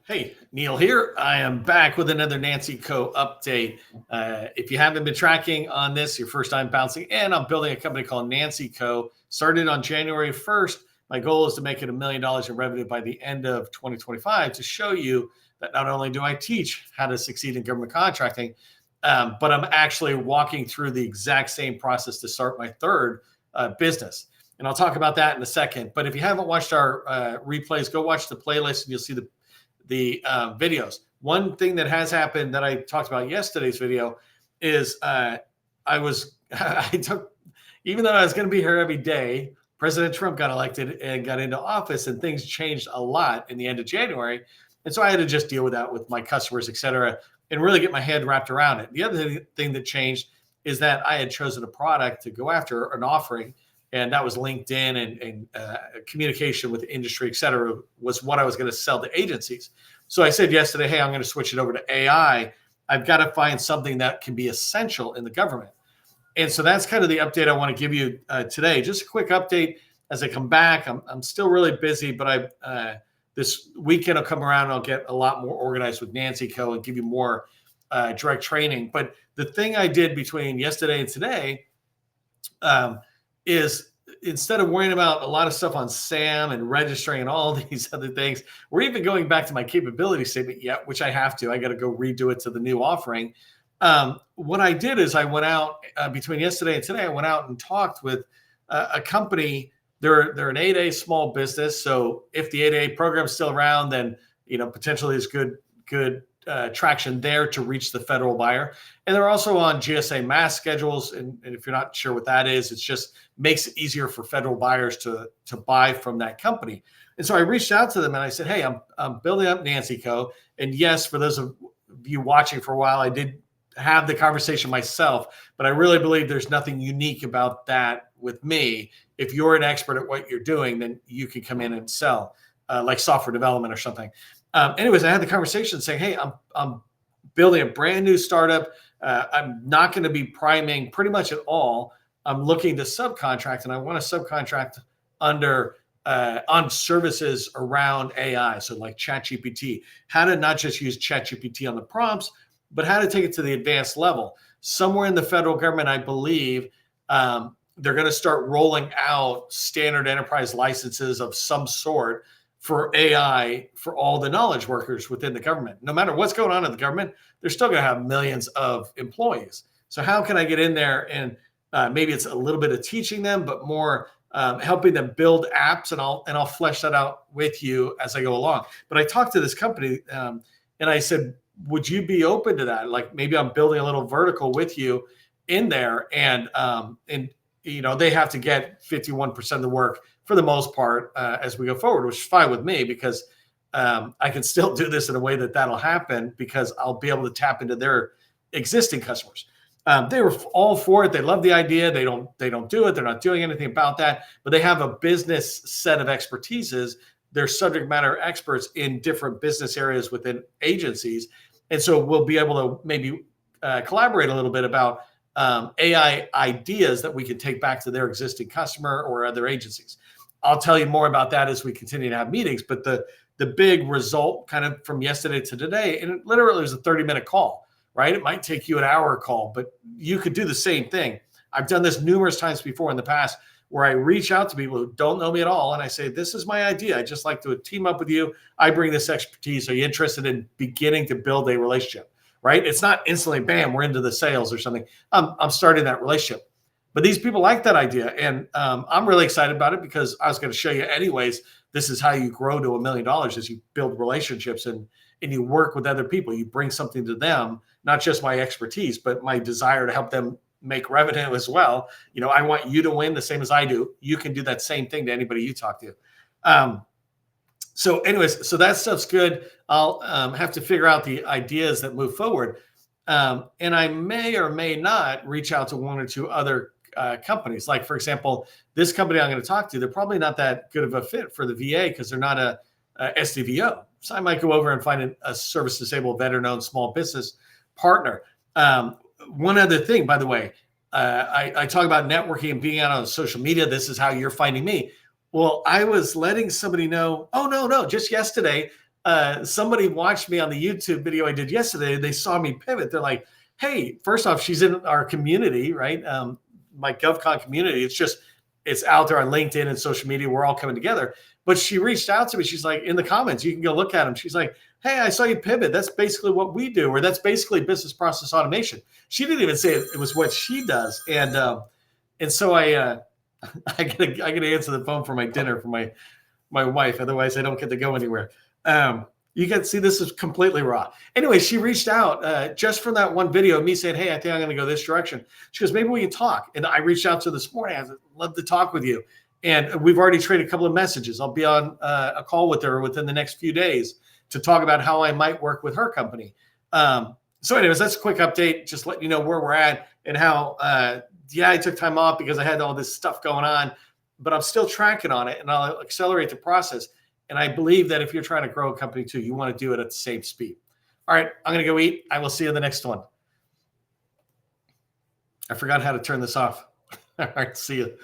Hey, Neil here. I am back with another 𝗟𝗂 update. If you haven't been tracking on this, your first time bouncing, and I'm building a company called 𝗟𝗂. Started on January 1st. My goal is to make it $1 million in revenue by the end of 2025 to show you that not only do I teach how to succeed in government contracting, but I'm actually walking through the exact same process to start my third business. And I'll talk about that in a second. But if you haven't watched our replays, go watch the playlist and you'll see the videos. One thing that has happened that I talked about in yesterday's video is I took, even though I was going to be here every day, President Trump got elected and got into office, and things changed a lot in the end of January. And so I had to just deal with that with my customers, et cetera, and really get my head wrapped around it. The other thing that changed is that I had chosen a product to go after, an offering, and that was LinkedIn and communication with the industry, et cetera, was what I was going to sell to agencies. So I said yesterday, hey, I'm going to switch it over to AI. I've got to find something that can be essential in the government. And so that's kind of the update I want to give you today. Just a quick update as I come back. I'm still really busy, but this weekend I'll come around and I'll get a lot more organized with 𝗟𝗂 and give you more direct training. But the thing I did between yesterday and today is, instead of worrying about a lot of stuff on SAM and registering and all these other things, we're even going back to my capability statement yet, which I have to. I got to go redo it to the new offering. What I did is I went out between yesterday and today. I went out and talked with a company. They're an 8A small business. So if the 8A program is still around, then potentially there's good traction there to reach the federal buyer. And they're also on GSA mass schedules. And if you're not sure what that is, it's just makes it easier for federal buyers to buy from that company. And so I reached out to them and I said, hey, I'm building up 𝗟𝗂. And yes, for those of you watching for a while, I did have the conversation myself, but I really believe there's nothing unique about that with me. If you're an expert at what you're doing, then you can come in and sell like software development or something. Anyways, I had the conversation saying, hey, I'm building a brand new startup. I'm not going to be priming pretty much at all. I'm looking to subcontract, and I want to subcontract under on services around AI. So like ChatGPT, how to not just use ChatGPT on the prompts, but how to take it to the advanced level. Somewhere in the federal government, I believe they're going to start rolling out standard enterprise licenses of some sort for AI for all the knowledge workers within the government. No matter what's going on in the government, they're still going to have millions of employees. So how can I get in there and maybe it's a little bit of teaching them, but more helping them build apps, and I'll flesh that out with you as I go along. But I talked to this company and I said, would you be open to that? Like maybe I'm building a little vertical with you in there, and they have to get 51% of the work for the most part as we go forward, which is fine with me because I can still do this in a way that'll happen because I'll be able to tap into their existing customers. They were all for it. They love the idea. They don't do it. They're not doing anything about that, but they have a business set of expertises. They're subject matter experts in different business areas within agencies. And so we'll be able to maybe collaborate a little bit about AI ideas that we can take back to their existing customer or other agencies. I'll tell you more about that as we continue to have meetings. But the big result kind of from yesterday to today, and it literally was a 30-minute call, right? It might take you an hour call, but you could do the same thing. I've done this numerous times before in the past where I reach out to people who don't know me at all. And I say, this is my idea. I'd just like to team up with you. I bring this expertise. Are you interested in beginning to build a relationship, right? It's not instantly, bam, we're into the sales or something. I'm starting that relationship. But these people like that idea. And I'm really excited about it because I was going to show you anyways, this is how you grow to $1 million is you build relationships and you work with other people. You bring something to them, not just my expertise, but my desire to help them make revenue as well. I want you to win the same as I do. You can do that same thing to anybody you talk to. So anyways, so that stuff's good. I'll have to figure out the ideas that move forward. And I may or may not reach out to one or two other companies. Like, for example, this company I'm going to talk to, they're probably not that good of a fit for the VA because they're not a SDVO. So I might go over and find a service disabled veteran-owned small business partner. One other thing, by the way, I talk about networking and being out on social media. This is how you're finding me. Well, I was letting somebody know, oh, no, just yesterday, somebody watched me on the YouTube video I did yesterday. They saw me pivot. They're like, hey, first off, she's in our community, right? My GovCon community. It's out there on LinkedIn and social media. We're all coming together. But she reached out to me. She's like, in the comments, you can go look at them. She's like, hey, I saw you pivot. That's basically what we do, or that's basically business process automation. She didn't even say it was what she does. And so I gotta answer the phone for my dinner for my wife. Otherwise, I don't get to go anywhere. You can see this is completely raw. Anyway, she reached out just from that one video of me saying, hey, I think I'm going to go this direction. She goes, maybe we can talk. And I reached out to her this morning. I'd love to talk with you. And we've already traded a couple of messages. I'll be on a call with her within the next few days to talk about how I might work with her company. So anyways, that's a quick update. Just letting you know where we're at and how, I took time off because I had all this stuff going on, but I'm still tracking on it and I'll accelerate the process. And I believe that if you're trying to grow a company too, you want to do it at the same speed. All right, I'm going to go eat. I will see you in the next one. I forgot how to turn this off. All right, see you.